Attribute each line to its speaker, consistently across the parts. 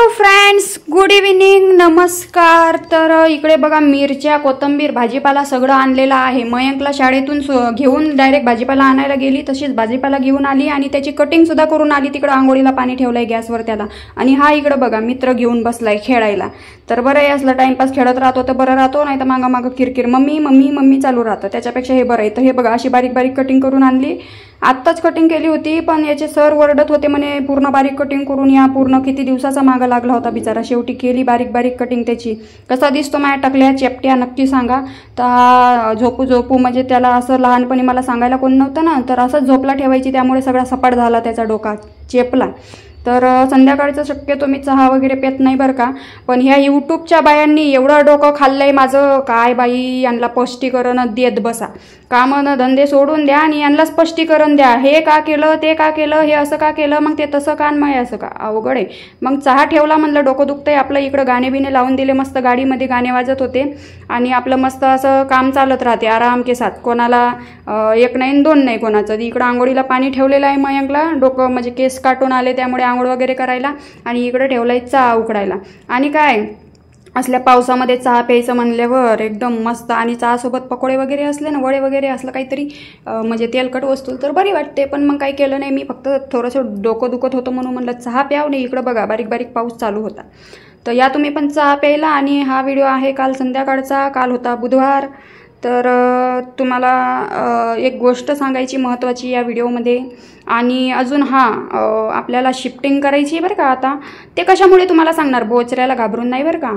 Speaker 1: Hello friends, good evening, नमस्कार। तर इकडे बघा मिरच्या, कोथिंबीर, भाजीपाला सगळं आणलेलं आहे। मयंकला शाळेतून घेऊन डायरेक्ट भाजीपाला आणायला गेली, तशीच भाजीपाला घेऊन आली आणि त्याची कटिंग सुद्धा करून आली। तिकडे आंघोळीला पाणी ठेवलंय गॅसवर त्याला। आणि हा इकडे बघा मित्र घेऊन बसलाय खेळायला। तर बरं आहे असलं टाइमपास खेळत राहतो तर बरं राहतो, नाही तर मागा मागं किरकिर मम्मी मम्मी मम्मी चालू राहतं। त्याच्यापेक्षा हे बरं आहे। तर हे बघा अशी बारीक बारीक कटिंग करून आणली। आत्ताच कटिंग केली होती, पण याचे सर वरडत होते म्हणे पूर्ण बारीक कटिंग करून या, पूर्ण किती दिवसाचा मागा लागला होता बिचारा। शेवटी केली बारीक बारीक कटिंग त्याची। कसा दिसतो माझ्या टकल्या चेपट्या नक्की सांगा। तर झोपू झोपू म्हणजे त्याला असं लहानपणी मला सांगायला कोण नव्हतं ना, तर असंच झोपला ठेवायची, त्यामुळे सगळा सपाट झाला त्याचा डोका, चेपला। तर संध्याकाळचं शक्यतो मी चहा वगैरे पेत नाही बरं का, पण ह्या यूट्यूबच्या बायांनी एवढं डोकं खाल्लंय माझं, काय बाई यांना स्पष्टीकरण देत बसा। कामं न धंदे सोडून द्या आणि यांना स्पष्टीकरण द्या, हे का केलं ते का केलं, हे असं का केलं, मग ते तसं का मग असं का, अवघड आहे। मग चहा ठेवला म्हणलं डोकं दुखतंय आपलं, इकडं गाणे बिणे लावून दिले, मस्त गाडीमध्ये गाणे वाजत होते आणि आपलं मस्त असं काम चालत राहते आराम के साथ। कोणाला एक नाही दोन नाही कोणाचं। इकडं आंघोळीला पाणी ठेवलेलं आहे मयंकला, डोकं म्हणजे केस काटून आले त्यामुळे आंघोळ वगैरे करायला, आणि इकडे ठेवलाय चहा उकडायला। आणि काय असल्या पावसामध्ये चहा प्यायचं म्हणल्यावर एकदम मस्त, आणि चहासोबत पकोडे वगैरे असले ना, वडे वगैरे असलं काहीतरी म्हणजे तेलकट वस्तू तर बरी वाटते। पण मग काही केलं नाही मी, फक्त थोडंसं डोकं दुखत होतं म्हणून म्हणलं चहा प्याव नाही। इकडं बघा बारीक बारीक पाऊस चालू होता। तर या तुम्ही पण चहा प्यायला। आणि हा व्हिडिओ आहे काल संध्याकाळचा, काल होता बुधवार। तर तुम्हाला एक गोष्ट सांगायची महत्त्वाची या व्हिडिओमध्ये। आणि अजून आपल्याला शिफ्टिंग करायची आहे बरं का आता। ते कशामुळे तुम्हाला सांगणार, बोचऱ्याला घाबरून नाही बरं का।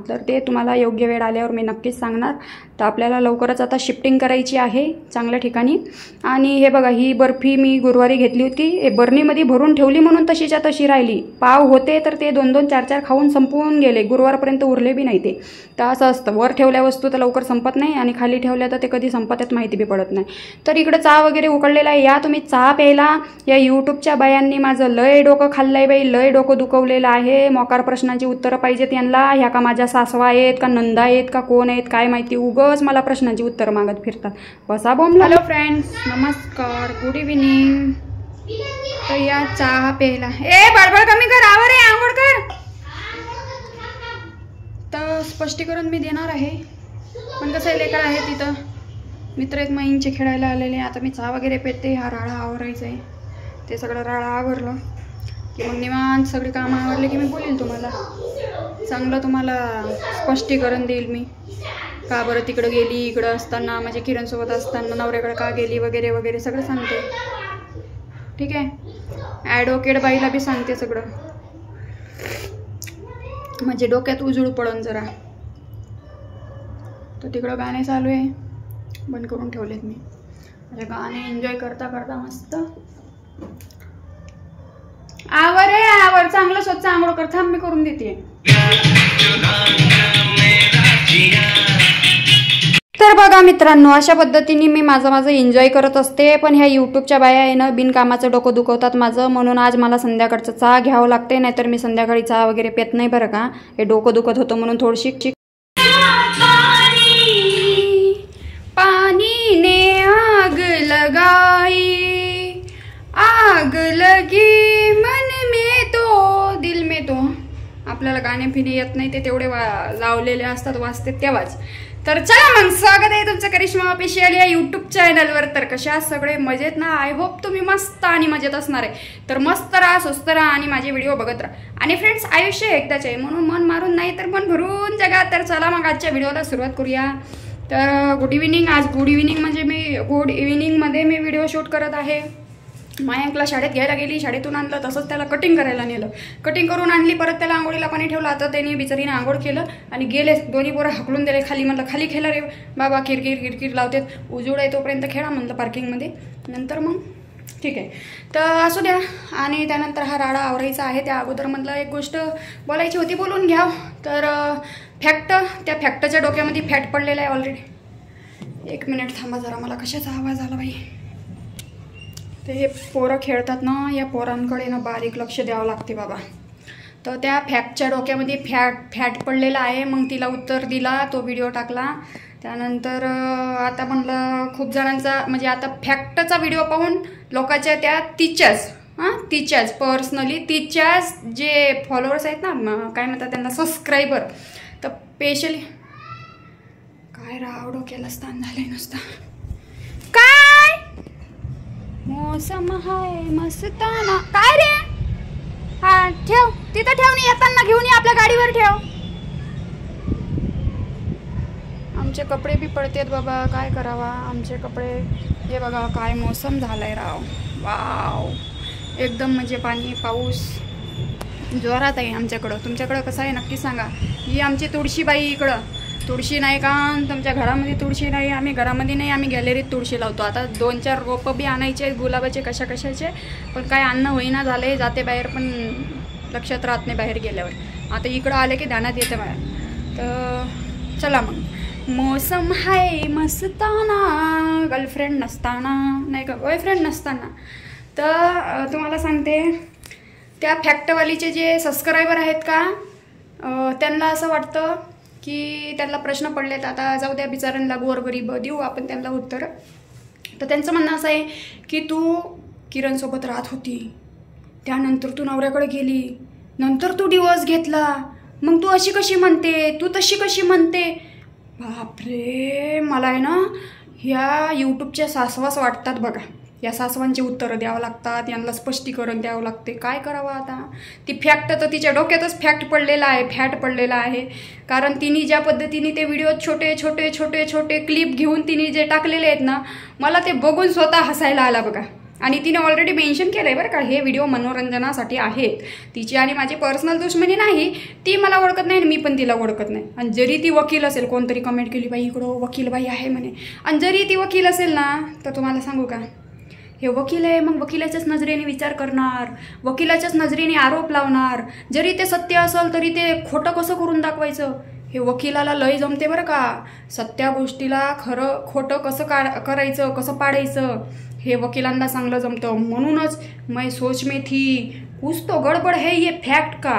Speaker 1: तर ते तुम्हाला योग्य वेळ आल्यावर मी नक्कीच सांगणार। तर आपल्याला लवकरच आता शिफ्टिंग करायची आहे चांगल्या ठिकाणी। आणि हे बघा ही बर्फी मी गुरुवारी घेतली होती, हे बर्नीमध्ये भरून ठेवली म्हणून तशीच्या तशी राहिली। पाव होते तर ते 2-2 4-4 खाऊन संपवून गेले, गुरुवारपर्यंत उरले बी नाही ते। तर असं असतं, वर ठेवल्या वस्तू तर लवकर संपत नाही आणि खाली ठेवल्या तर ते कधी संपतात माहिती बी पडत नाही। तर इकडे चहा वगैरे उकळलेला आहे, या तुम्ही चहा प्यायला। या यूट्यूबच्या बायांनी माझं लय डोकं खाल्लंय बाई, लय डोकं दुखवलेलं आहे। मोकार प्रश्नांची उत्तरं पाहिजेत यांना। ह्या का माझ्या सासवा आहेत का नंदा आहेत का कोण आहेत काय माहिती, उगच मला प्रश्नांची उत्तर मागत फिरतात, बसा बोंबला। हॅलो फ्रेंड्स, नमस्कार, गुड इव्हिनिंग। तर या चहा प्यायला, ए बडबड कमी कर, आवर रे आंघोळ कर। तर स्पष्टीकरण मी देणार आहे, पण कसं आहे लेकर आहे तिथं, मित्र एक महिन्याचे खेळायला आलेले। आता मी चहा वगैरे पेते, हा राळा आवरायचा आहे। ते सगळं राळा आवरलं की मग निवांत सगळी कामं आवरले की मी बोलेल तुम्हाला, चांगलं तुम्हाला स्पष्टीकरण देईल मी, का बरं तिकडं गेली, इकडं असताना म्हणजे किरणसोबत असताना नवऱ्याकडे का गेली वगैरे वगैरे सगळं सांगते, ठीक आहे। ॲडव्होकेट बाईला बी सांगते सगळं, म्हणजे डोक्यात उजळू पडून जरा। तर तिकडं गाणे चालू आहे, बंद करून ठेवलेत मी, म्हणजे गाणे एन्जॉय करता करता मस्त आवर रे आवर, चांगलं स्वच्छ आंघोळ कर, थांब मी करून देते। तर बघा मित्रांनो, अशा पद्धतीने मी माझं एन्जॉय करत असते। पण ह्या यूट्यूबच्या बाया आहे ना, बिनकामाचं डोकं दुखवतात माझं, म्हणून आज मला संध्याकाळचं चहा घ्यावं लागते, नाहीतर मी संध्याकाळी चहा वगैरे पेत नाही बरं का। हे डोकं दुखत होतं म्हणून थोडीशी पानी ने आग लगाई, आग लगी मन में तो दिल में तो। आपल्याला गाणे फिने येत नाही, ते तेवढे लावलेले असतात वाजते तेव्हाच। तर चला मग, स्वागत आहे तुमचं करिश्मा ऑफिशियल या यूट्यूब चॅनलवर। तर कशा सगळे मजेत ना, आय होप तुम्ही मस्त आणि मजेत असणार आहे। तर मस्त राहा, स्वस्त राहा आणि माझे व्हिडिओ बघत राहा। आणि फ्रेंड्स, आयुष्य एकदाच आहे, म्हणून मन मारून नाही तर मन भरून जगा। तर चला मग आजच्या व्हिडिओला सुरुवात करूया। तर गुड इव्हिनिंग, आज गुड इव्हिनिंग म्हणजे मी गुड इव्हिनिंगमध्ये मी व्हिडिओ शूट करत आहे। मयंकला शाळेत घ्यायला गेली, शाळेतून आणलं, तसंच त्याला कटिंग करायला नेलं, कटिंग करून आणली, परत त्याला आंघोळीला पाणी ठेवलं। आता त्याने बिचारीने आंघोळ केलं आणि गेले, दोन्ही पोरं हाकलून दिले खाली। म्हणलं खाली खेळा रे बाबा, किरकिर किरकिर लावतात, उजूड आहे तोपर्यंत खेळा म्हणलं पार्किंगमध्ये, नंतर मग ठीक आहे। तर असू द्या। आणि त्यानंतर हा राडा आवरायचा आहे, त्या अगोदर म्हटलं एक गोष्ट बोलायची होती, बोलून घ्याव। तर त्या फॅक्टच्या डोक्यामध्ये फॅट पडलेला आहे ऑलरेडी। एक मिनिट थांबा जरा, मला कशाचा आवाज आला बाई। ते हे पोरं खेळतात ना, या पोरांकडे ना बारीक लक्ष द्यावं लागते बाबा। तर त्या फॅक्टच्या डोक्यामध्ये फॅट पडलेला आहे, मग तिला उत्तर दिला, तो व्हिडिओ टाकला। त्यानंतर आता म्हणलं खूप जणांचा म्हणजे आता फॅक्टचा व्हिडिओ पाहून लोकांच्या त्या तिच्याच हां तिच्याच पर्सनली तिच्याच जे फॉलोअर्स आहेत ना काय म्हणतात त्यांना सबस्क्रायबर तर स्पेशली काय राव डोक्याला स्थान झालंय नुसतं काय मौसम हाय मस्ताना काय रे हा ठेव तिथं ठेवून येताना घेऊन ये आपल्या गाडीवर ठेव आमचे कपडे बी पडतेत बाबा काय करावा आमचे कपडे हे बघा काय मौसम झालाय राव वाव एकदम म्हणजे पाणी पाऊस जोरात आहे आमच्याकडं तुमच्याकडं कसं आहे नक्की सांगा ही आमची तुळशीबाई इकडं तुळशी नाही का तुमच्या घरामध्ये तुळशी नाही आम्ही घरामध्ये नाही आम्ही गॅलरीत तुळशी लावतो आता 2-4 रोपं बी आणायचे गुलाबाचे कशाचे पण काय अन्न होईना झाले जाते बाहेर पण लक्षात राहत नाही बाहेर गेल्यावर आता इकडं आले की ध्यानात येते बाहेर तर चला मग मौसम हाय मस्ताना गर्लफ्रेंड नसताना नाही का बॉयफ्रेंड नसताना तर तुम्हाला सांगते त्या फॅक्टवालीचे जे सबस्क्रायबर आहेत का त्यांना असं वाटतं की त्यांना प्रश्न पडलेत आता जाऊ द्या बिचाऱ्यांना गोरगरीब देऊ आपण त्यांना उत्तर तर त्यांचं म्हणणं असं आहे की तू किरणसोबत राहत होती त्यानंतर तू नवऱ्याकडे गेली नंतर तू डिवोर्स घेतला मग तू अशी कशी म्हणते तू तशी कशी म्हणते बापरे मला आहे ना ह्या यूट्यूबच्या सासवास वाटतात बघा या सासवांची उत्तरं द्यावं लागतात यांना स्पष्टीकरण द्यावं लागते काय करावं आता ती फॅक्ट तर तिच्या डोक्यातच फॅट पडलेला आहे कारण तिने ज्या पद्धतीने ते व्हिडिओ छोटे क्लिप घेऊन तिने जे टाकलेले आहेत ना मला ते बघून स्वतः हसायला आला बघा आणि तिने ऑलरेडी मेन्शन केलं आहे बरं का हे व्हिडिओ मनोरंजनासाठी आहेत तिची आणि माझी पर्सनल दुश्मनी नाही ती मला ओळखत नाही आणि मी पण तिला ओळखत नाही आणि जरी ती वकील असेल कोणतरी कमेंट केली बाई इकडं वकील बाई आहे म्हणे आणि जरी ती वकील असेल ना तर तुम्हाला सांगू का हे वकील आहे मग वकिलाच्याच नजरेने विचार करणार वकिलाच्याच नजरेने आरोप लावणार जरी ते सत्य असेल तरी ते खोटं कसं करून दाखवायचं हे वकिलाला लय जमते बरं का सत्या गोष्टीला खरं खोटं कसं करायचं कसं पाडायचं हे वकिलांना चांगलं जमतं म्हणूनच मैं सोच में थी कुछ तो गडबड है ये फॅक्ट का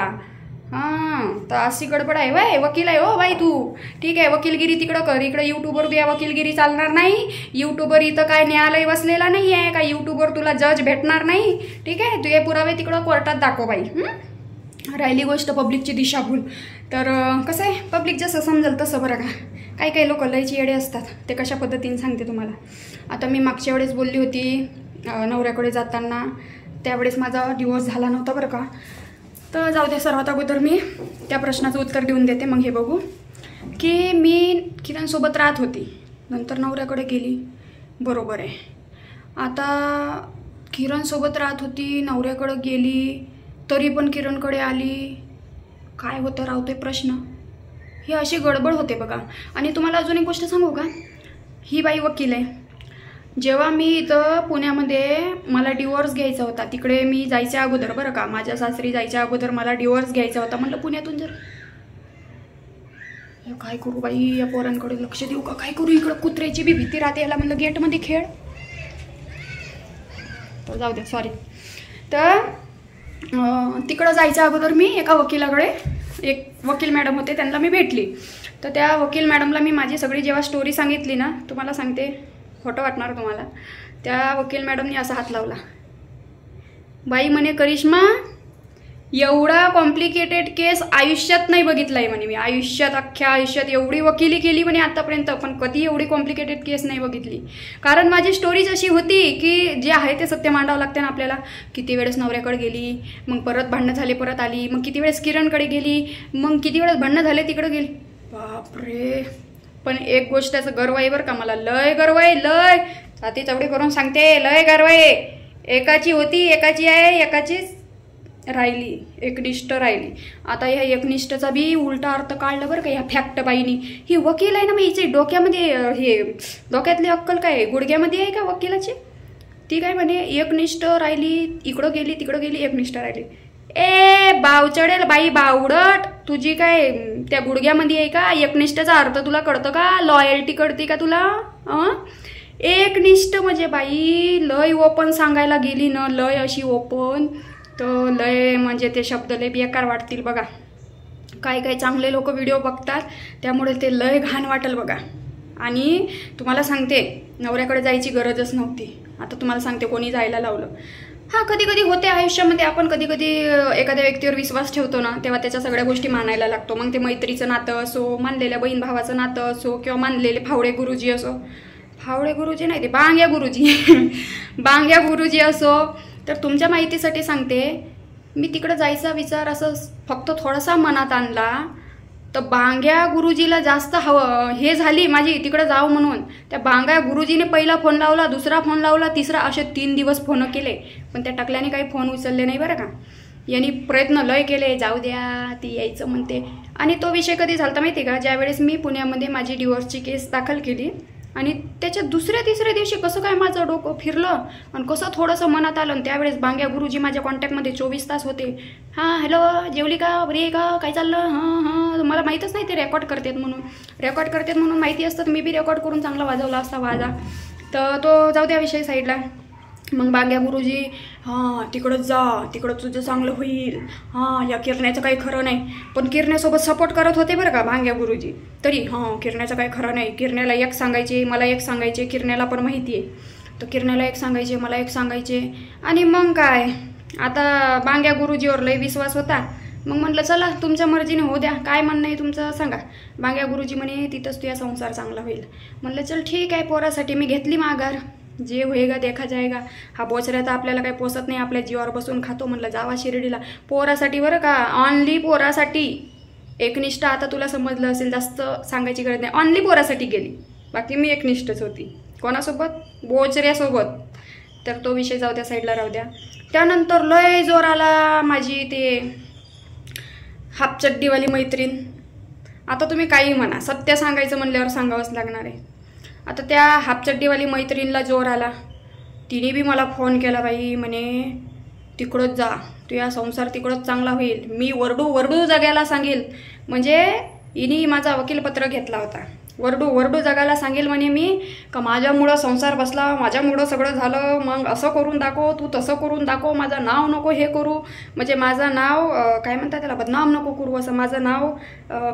Speaker 1: हां तर अशी गडबड आहे बाय वकील आहे हो बाई तू ठीक आहे वकीलगिरी तिकडं कर इकडं यूट्यूबवर बी वकीलगिरी चालणार नाही यूट्यूबवर इथं काय न्यायालय बसलेला नाही आहे काय यूट्यूबवर तुला जज भेटणार नाही ठीक आहे तू हे पुरावे तिकडं कोर्टात दाखव बाई राहिली गोष्ट पब्लिकची दिशाभूल तर कसं आहे पब्लिक जसं समजेल तसं बरं का काही लोक लयची येडे असतात ते कशा पद्धतीने सांगते तुम्हाला आता मी मागच्या वेळेस बोलली होती नवऱ्याकडे जाताना त्यावेळेस माझा डिवोर्स झाला नव्हता बरं का तर जाऊ दे सर्वात अगोदर मी त्या प्रश्नाचं उत्तर देऊन देते मग हे बघू की मी किरणसोबत राहत होती नंतर नवऱ्याकडे गेली बरोबर आहे आता किरणसोबत राहत होती नवऱ्याकडे गेली तरी पण किरणकडे आली काय होतं राहतोय प्रश्न ही अशी गडबड होते बघा आणि तुम्हाला अजून एक गोष्ट सांगू का ही बाई वकील आहे जेव्हा मी इथं पुण्यामध्ये मला डिवोर्स घ्यायचा होता तिकडे मी जायच्या अगोदर बरं का माझ्या सासरी जायच्या अगोदर मला डिवोर्स घ्यायचा होता म्हटलं पुण्यातून जर काय करू बाई या पोरांकडे लक्ष देऊ का काय करू इकडं कुत्र्याची बी भीती राहते याला म्हणलं गेटमध्ये खेळ तर जाऊ द्या सॉरी तर तिकडं जायच्या अगोदर मी एका वकिलाकडे एक वकील मॅडम होते त्यांना मी भेटली तर त्या वकील मॅडमला मी माझी सगळी जेव्हा स्टोरी सांगितली ना तुम्हाला सांगते खोटं वाटणार तुम्हाला त्या वकील मॅडमनी असा हात लावला बाई म्हणे करिश्मा एवढा कॉम्प्लिकेटेड केस आयुष्यात नाही बघितला आहे म्हणे मी आयुष्यात अख्ख्या आयुष्यात एवढी वकिली केली म्हणे आतापर्यंत पण कधी एवढी कॉम्प्लिकेटेड केस नाही बघितली कारण माझी स्टोरीज अशी होती की जे आहे ते सत्य मांडावं लागते ना आपल्याला किती वेळेस नवऱ्याकडे गेली मग परत भांडणं झाले परत आली मग किती वेळेस किरणकडे गेली मग किती वेळेस भांडणं झाले तिकडे गेली बापरे पण एक गोष्टीचं गर्व आहे बरं का मला लय गर्व आहे लय छाती चवडी करून सांगते लय गर्व आहे एकाची होती एकाची आहे एकाचीच राहिली एकनिष्ठ राहिली आता ह्या एकनिष्ठचा बी उलटा अर्थ काढला बरं का ह्या फॅक्ट बाईनी ही वकील आहे ना मग हिचे डोक्यामध्ये हे डोक्यातली अक्कल काय गुडघ्यामध्ये आहे का वकिलाची ती काय म्हणे एकनिष्ठ राहिली इकडं गेली तिकडं गेली एकनिष्ठ राहिली ए बाव चढेल बाई बावडट तुझी काय त्या गुडघ्यामध्ये आहे का एकनिष्ठचा अर्थ तुला कळतं का लॉयल्टी कळते का तुला एकनिष्ठ म्हणजे बाई लय ओपन सांगायला गेली ना लय अशी ओपन तर लय म्हणजे ते शब्द लय बेकार वाटतील बघा काय काय चांगले लोक व्हिडिओ बघतात त्यामुळे ते लय घाण वाटेल बघा आणि तुम्हाला सांगते नवऱ्याकडे जायची गरजच नव्हती आता तुम्हाला सांगते कोणी जायला लावलं हां, कधी कधी होते आयुष्यामध्ये. आपण कधी कधी एखाद्या व्यक्तीवर विश्वास ठेवतो ना, तेव्हा त्याच्या सगळ्या गोष्टी मानायला लागतो. मग ते मैत्रीचं नातं असो, मानलेल्या बहीण भावाचं नातं असो, किंवा मानलेले फावडे गुरुजी असो. फावडे गुरुजी नाही, ते बांग्या गुरुजी बांग्या गुरुजी असो. तर तुमच्या माहितीसाठी सांगते, मी तिकडं जायचा विचार असं फक्त थोडासा मनात आणला, तर बांग्या गुरुजीला जास्त हे झाली माझी तिकडं जाऊ म्हणून. त्या बांग्या गुरुजीने पहिला फोन लावला, दुसरा फोन लावला, तिसरा, असे 3 दिवस फोन केले, पण त्या टकल्याने काही फोन उचलले नाही बरं का. यांनी प्रयत्न लय केले, जाऊ द्या ती यायचं म्हणते. आणि तो विषय कधी झाला माहिती आहे का, ज्यावेळेस मी पुण्यामध्ये माझी डिवोर्सची केस दाखल केली आणि त्याच्या दुसऱ्या तिसऱ्या दिवशी कसं काय माझं डोकं फिरलं आणि कसं थोडंसं मनात आलं. त्यावेळेस बांग्या गुरुजी माझ्या कॉन्टॅक्टमध्ये 24 तास होते. हां, हॅलो, जेवली का, बरी आहे का, काय चाललं, हां, मला माहीतच नाही ते रेकॉर्ड करतात म्हणून माहिती असतं, मी बी रेकॉर्ड करून चांगला वाजवला असता वाजा. तर तो जाऊ द्या विषय साईडला. मग बांग्या गुरुजी, हां तिकडंच जा, तिकडं तुझं चांगलं होईल, हां या किरण्याचं काही खरं नाही. पण किरण्यासोबत सपोर्ट करत होते बरं का बांग्या गुरुजी. तरी हां किरण्याचं काही खरं नाही. किरण्याला एक सांगायचे, मला एक सांगायचे, किरण्याला पण माहिती आहे. तर किरण्याला एक सांगायचे, मला एक सांगायचे. आणि मग काय, आता बांग्या गुरुजीवर लय विश्वास होता. मग म्हटलं चला तुमच्या मर्जीने होऊ द्या, काय म्हणणं आहे तुमचं सांगा. बांग्या गुरुजी म्हणे तिथंच तुझा संसार चांगला होईल. म्हटलं चल ठीक आहे, पोरासाठी मी घेतली माघार, जे होईगा देखा जाएगा. हा बोचऱ्या तर आपल्याला काही पोसत नाही, आपल्या जीवावर बसून खातो. म्हणलं जावा शिर्डीला पोरासाठी बरं का, ऑनली पोरासाठी. एकनिष्ठ आता तुला समजलं असेल, जास्त सांगायची गरज नाही. ऑनली पोरासाठी गेली, बाकी मी एकनिष्ठच होती. कोणासोबत, बोचऱ्यासोबत. तर तो विषय जाऊ द्या, साईडला राहू द्या. त्यानंतर लय जोर आला माझी ते हापचड्डीवाली मैत्रीण. आता तुम्ही काही म्हणा, सत्य सांगायचं म्हणल्यावर सांगावंच लागणार आहे. आता त्या हापचड्डीवाली मैत्रीणला जोर आला. तिने बी मला फोन केला, बाई म्हणे तिकडंच जा, तुझा संसार तिकडंच चांगला होईल, मी वरडू जगायला सांगेल. म्हणजे हिने माझा वकीलपत्र घेतला होता. वरडू जगायला सांगेल म्हणे मी, का माझ्यामुळं संसार बसला, माझ्यामुळं सगळं झालं, मग असं करून दाखव, तू तसं करून दाखव, माझं नाव नको हे करू, म्हणजे माझं नाव काय म्हणतात त्याला, बदनाम नको करू, असं माझं नाव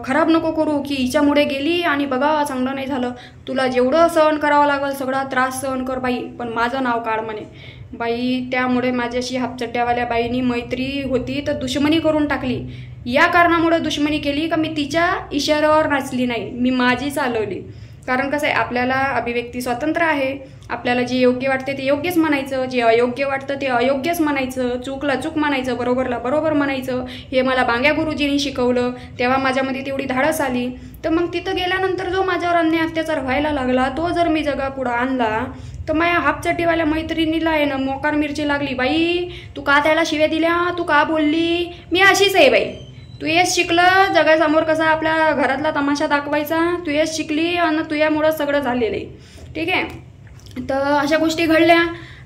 Speaker 1: खराब नको करू, की हिच्यामुळे गेली आणि बघा चांगलं नाही झालं. तुला जेवढं सहन करावं लागेल सगळा त्रास सहन कर बाई, पण माझं नाव काढ म्हणे. बाई त्यामुळे माझ्याशी हापचड्ड्यावाल्या बाईनी मैत्री होती तर दुश्मनी करून टाकली. या कारणामुळे दुश्मनी केली का मी तिच्या इशाऱ्यावर नाचली नाही, मी माझी चालवली. कारण कसं आहे, आपल्याला अभिव्यक्ती स्वातंत्र्य आहे. आपल्याला जे योग्य वाटते ते योग्यच म्हणायचं, जे अयोग्य वाटतं ते अयोग्यच म्हणायचं, चूकला चूक म्हणायचं, बरोबरला बरोबर म्हणायचं. हे मला बांग्या गुरुजींनी शिकवलं, तेव्हा माझ्यामध्ये तेवढी धाडस आली. तर मग तिथं गेल्यानंतर जो माझ्यावर अन्याय अत्याचार व्हायला लागला, तो जर मी जगापुढं आणला तर माझ्या हापचड्डीवाल्या मैत्रिणीला आहे ना मोकार मिरची लागली. बाई तू का त्याला शिव्या दिल्या, तू का बोलली, मी अशीच आहे बाई. तू हेच शिकलं जगासमोर कसा आपल्या घरातला तमाशा दाखवायचा, तू हेच शिकली आणि तुझ्यामुळं सगळं झालेलं आहे. ठीक आहे, तर अशा गोष्टी घडल्या.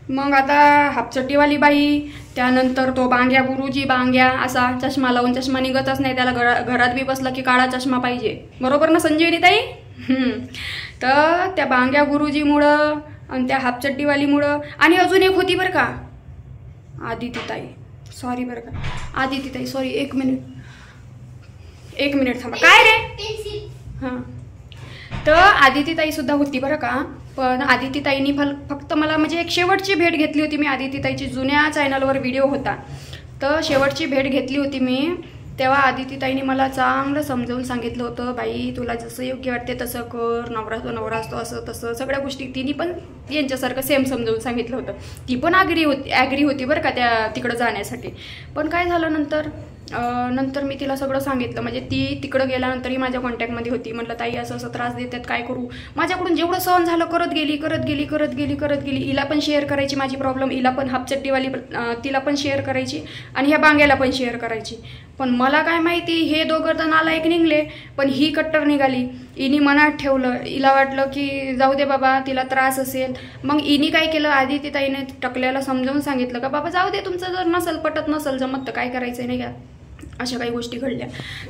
Speaker 1: मग आता हापचड्डीवाली बाई, त्यानंतर तो बांग्या गुरुजी, बांग्या असा चष्मा लावून, चष्मा निघतच नाही त्याला, घरात बी बसला की काळा चष्मा पाहिजे, बरोबर ना संजीवनी ताई. तर त्या बांग्या गुरुजीमुळं आणि त्या हापचड्डीवालीमुळं, आणि अजून एक होती बरं का, आदिती ताई, सॉरी बरं का, आदिती ताई, सॉरी, एक मिनिट थांबा. काय रे, हां, तर आदिती ताई सुद्धा होती बरं का. पण आदिती ताईनी फक्त मला म्हणजे एक शेवटची भेट घेतली होती मी. आदिती ताईची जुन्या चॅनलवर व्हिडिओ होता, तर शेवटची भेट घेतली होती मी. तेव्हा आदिती ताईने मला चांगलं समजावून सांगितलं होतं, बाई तुला जसं योग्य वाटते तसं कर, नवरा असतो असं तसं सगळ्या गोष्टी तिने पण यांच्यासारखं सेम समजावून सांगितलं होतं. ती पण ॲग्री होती बरं का त्या तिकडं जाण्यासाठी. पण काय झालं नंतर मी तिला सगळं सांगितलं. म्हणजे ती तिकडं गेल्यानंतरही माझ्या कॉन्टॅक्टमध्ये होती. म्हटलं ताई असं असं त्रास देतात, काय करू. माझ्याकडून जेवढं सहन झालं करत गेली. हिला पण शेअर करायची माझी प्रॉब्लेम, हिला पण हापचड्डीवाली तिला पण शेअर करायची आणि ह्या बांग्याला पण शेअर करायची. पण मला काय माहिती, हे दोघं तर नालायक निघले, पण ही कट्टर निघाली. हिने मनात ठेवलं, हिला वाटलं की जाऊ दे बाबा, तिला त्रास असेल. मग हिने काय केलं, आदिती ताईने टकल्याला समजावून सांगितलं का बाबा जाऊ दे, तुमचं जर नसेल पटत नसेल जमत तर काय करायचं नाही का, अशा काही गोष्टी घडल्या.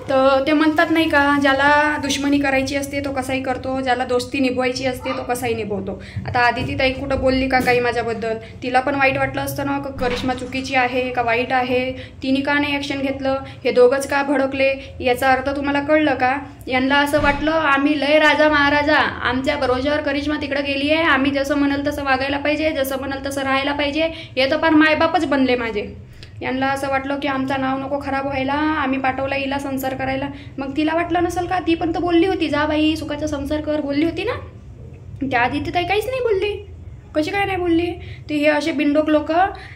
Speaker 1: तर ते म्हणतात नाही का, ज्याला दुश्मनी करायची असते तो कसाही करतो, ज्याला दोस्ती निभवायची असते तो कसाही निभवतो. आता आदिती ताई कुठं बोलली का काही माझ्याबद्दल, तिला पण वाईट वाटलं असतं ना, करिश्मा चुकीची आहे का वाईट आहे, तिने का नाही ॲक्शन घेतलं, हे दोघंच का भडकले, याचा अर्थ तुम्हाला कळलं का? यांना असं वाटलं आम्ही लय राजा महाराजा, आमच्या भरोश्यावर करिश्मा तिकडं गेली आहे, आम्ही जसं म्हणाल तसं वागायला पाहिजे, जसं म्हणाल तसं राहायला पाहिजे. हे तर पण मायबापच बनले माझे. यांना असं वाटलं की आमचं नाव नको खराब व्हायला, आम्ही पाठवला हिला संसार करायला. मग तिला वाटलं नसेल का, ती पण तर बोलली होती जा बाई सुखाचा संसार कर, बोलली होती ना. त्या आदिती ताई काहीच नाही बोलली. कशी काय नाही बोलली? ते हे असे बिंडोक लोक.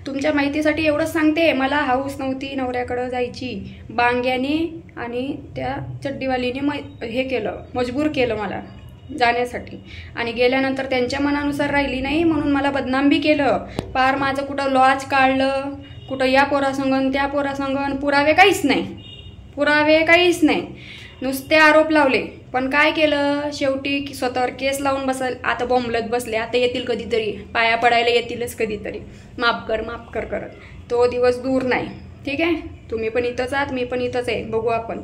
Speaker 1: तुमच्या माहितीसाठी एवढंच सांगते, मला हाऊस नव्हती नवऱ्याकडं जायची. बांग्याने आणि त्या चड्डीवालीने हे केलं, मजबूर केलं मला जाण्यासाठी. आणि गेल्यानंतर त्यांच्या मनानुसार राहिली नाही म्हणून मला बदनाम बी केलं. पार माझं कुठं लॉज काढलं, कुठं या पोरासंगण त्या पोरासंगण. पुरावे काहीच नाही, पुरावे काहीच नाही, नुसते आरोप लावले. पण काय केलं शेवटी, स्वतःवर केस लावून बसल. आता बोंबलत बसले, आता येतील कधीतरी, पाया पडायला येतीलच कधीतरी, माफ कर करत. तो दिवस दूर नाही. ठीक आहे, तुम्ही पण इथंच आहात, मी पण इथंच आहे, बघू आपण.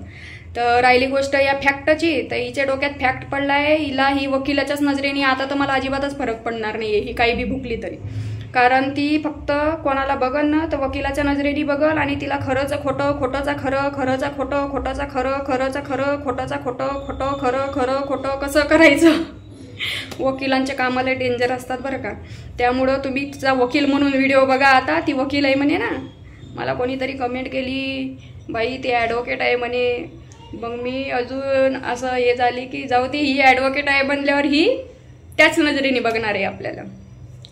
Speaker 1: तर राहिली गोष्ट या फॅक्टची, तर हिच्या डोक्यात फॅक्ट पडला आहे. हिला ही वकिलाच्याच नजरेने आता तर मला अजिबातच फरक पडणार नाही आहे, ही काही बी भुकली तरी. कारण ती फक्त कोणाला बघल ना तर वकिलाच्या नजरेने बघल, आणि तिला खरंच खोटं, खोटंचा खरं, खरंचा खोटं, खोटंचा खरं, खरंचा खरं, खोटंचा खोटं, खोटं खरं, खरं खोटं कसं करायचं. वकिलांच्या कामाला डेंजर असतात बरं का. त्यामुळं तुम्ही तिचा वकील म्हणून व्हिडिओ बघा. आता ती वकील आहे म्हणे ना, मला कोणीतरी कमेंट केली बाई ती ॲडव्होकेट आहे म्हणे. मग मी अजून असं हे झाली की जाऊ दे, ही ॲडव्होकेट आहे बनल्यावर ही त्याच नजरेने बघणार आहे आपल्याला.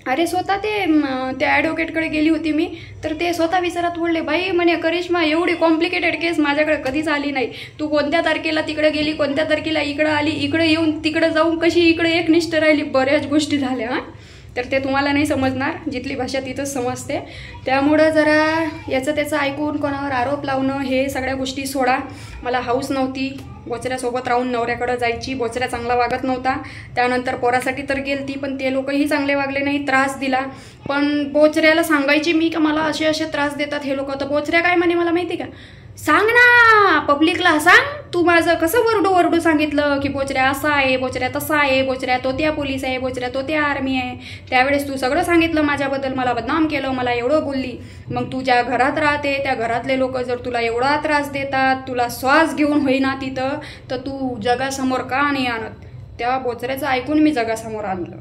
Speaker 1: अरे स्वतः त्या ॲडव्होकेटकडे गेली होती मी, तर ते स्वतः विचारात पडले, बाई म्हणे करिश्मा एवढी कॉम्प्लिकेटेड केस माझ्याकडे कधीच आली नाही. तू कोणत्या तारखेला तिकडे गेली, कोणत्या तारखेला इकडं आली, इकडे येऊन तिकडे जाऊन कशी इकडे एकनिष्ठ राहिली. बऱ्याच गोष्टी झाल्या हां. तर ते तुम्हाला नाही समजणार, जिथली भाषा तिथंच समजते. त्यामुळं जरा याचं त्याचं ऐकून कोणावर आरोप लावणं हे सगळ्या गोष्टी सोडा. मला हाऊस नव्हती बोचऱ्यासोबत राहून नवऱ्याकडं जायची. बोचऱ्या चांगला वागत नव्हता. त्यानंतर पोरासाठी तर गेली ती, पण ते लोकही चांगले वागले नाही, त्रास दिला. पण बोचऱ्याला सांगायची मी का मला असे असे त्रास देतात हे लोक. तर बोचऱ्या काय म्हणे मला माहिती का, सांग ना पब्लिकला, सांग तू माझं कसं वरडू सांगितलं की बोचऱ्या असा आहे, बोचऱ्या तसा आहे, बोचऱ्या तो त्या पोलीस आहे, बोचऱ्या तो त्या आर्मी आहे. त्यावेळेस तू सगळं सांगितलं माझ्याबद्दल, मला बदनाम केलं, मला एवढं बोलली. मग तू ज्या घरात राहते त्या घरातले लोक जर तुला एवढा त्रास देतात, तुला श्वास घेऊन होईना तिथं, तर तू जगासमोर का नाही आणत? त्या बोचऱ्याचं ऐकून मी जगासमोर आणलं.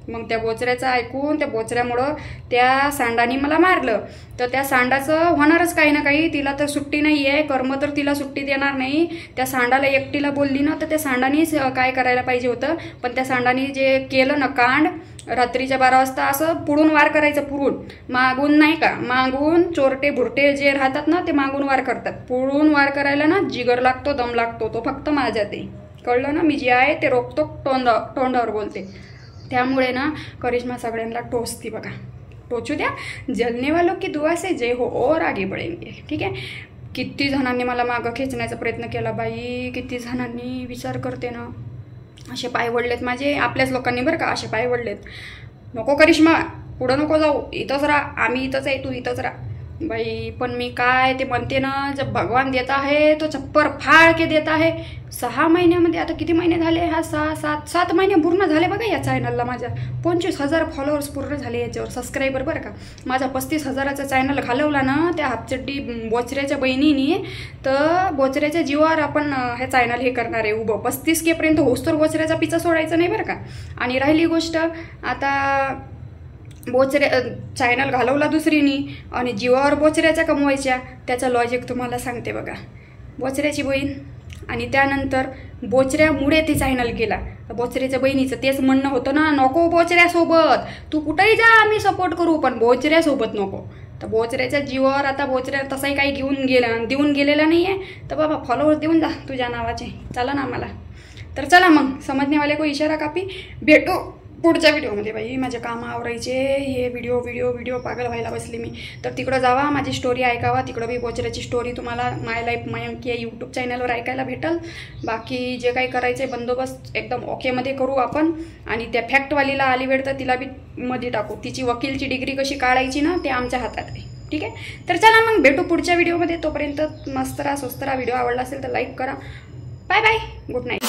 Speaker 1: मग त्या बोचऱ्याचं ऐकून, त्या बोचऱ्यामुळं त्या सांडाने मला मारलं. तर त्या सांडाचं होणारच काही ना काही. तिला तर सुट्टी नाही आहे, कर्म तर तिला सुट्टी देणार नाही. त्या सांडाला एकटीला बोलली ना तर त्या सांडानेच काय करायला पाहिजे होतं. पण त्या सांडाने जे केलं ना कांड, रात्रीच्या 12 वाजता असं पुढून वार करायचं, पुढून मागून नाही का, मागून चोरटे भुरटे जे राहतात ना ते मागून वार करतात. पुढून वार करायला ना जिगर लागतो, दम लागतो. तो फक्त माझ्यात आहे, कळलं ना. मी जे आहे ते रोखतो, तोंडावर बोलते. त्यामुळे ना करिश्मा सगळ्यांना टोचती बघा. टोचू द्या, जलने वालों की दुआ से जय हो और आगे बढ़ेंगे. ठीक आहे. किती जणांनी मला मागं खेचण्याचा प्रयत्न केला बाई, किती जणांनी. विचार करते ना, असे पाय वडलेत माझे, आपल्याच लोकांनी बरं का असे पाय वडलेत. नको करिश्मा, पुढं नको जाऊ, इथंच राहा, आम्ही इथंच आहे, तू इथंच राहा. बाई पण मी काय ते म्हणते ना, जब भगवान देता है तो चप्पर फाड़ के देता है. 6 महिन्यामध्ये, आता किती महिने झाले, हा 7 महिने पूर्ण झाले बघा या चॅनलला. माझ्या 25,000 फॉलोअर्स पूर्ण झाले याच्यावर, सबस्क्रायबर बरं का. माझा 35,000चा चॅनल घालवला ना त्या हापचड्डी बोचऱ्याच्या बहिणीने, तर बोचऱ्याच्या जीवावर आपण हे चॅनल हे करणार आहे उभं. 35K पर्यंत होस्तोर बोचऱ्याचा पिचा सोडायचा नाही बरं का. आणि राहिली गोष्ट, आता बोचऱ्या चॅनल घालवला दुसरीनी आणि जीवावर बोचऱ्याच्या कमवायच्या. त्याचा लॉजिक तुम्हाला सांगते बघा. बोचऱ्याची बहीण आणि त्यानंतर बोचऱ्यामुळे ते चॅनल केला. बोचऱ्याच्या बहिणीचं तेच म्हणणं होतं ना, नको बोचऱ्यासोबत, तू कुठेही जा आम्ही सपोर्ट करू, पण बोचऱ्यासोबत नको. तर बोचऱ्याच्या जीवावर आता बोचऱ्या तसाही काही देऊन गेलेला नाही आहे. तर बाबा फॉलोअर्स देऊन जा तुझ्या नावाचे, चला ना आम्हाला. तर चला मग, समजनेवाले को इशारा कापी. भेटू पुढच्या व्हिडिओमध्ये. बाई माझे कामं आवरायचे, हे व्हिडिओ पागल व्हायला बसली मी. तर तिकडं जावा, माझी स्टोरी ऐकावा. तिकडं बी बोचऱ्याची स्टोरी तुम्हाला माय लाईफ मयंक या यूट्यूब चॅनलवर ऐकायला भेटेल. बाकी जे काही करायचं आहे बंदोबस्त एकदम ओकेमध्ये करू आपण. आणि त्या फॅक्टवालीला आली वेळ तर तिला बी मध्ये टाकू. तिची वकीलची डिग्री कशी काढायची ना ते आमच्या हातात आहे. ठीक आहे. तर चला मग भेटू पुढच्या व्हिडिओमध्ये. तोपर्यंत मस्त राहा, स्वस्त राहा. व्हिडिओ आवडला असेल तर लाईक करा. Bye bye, good night.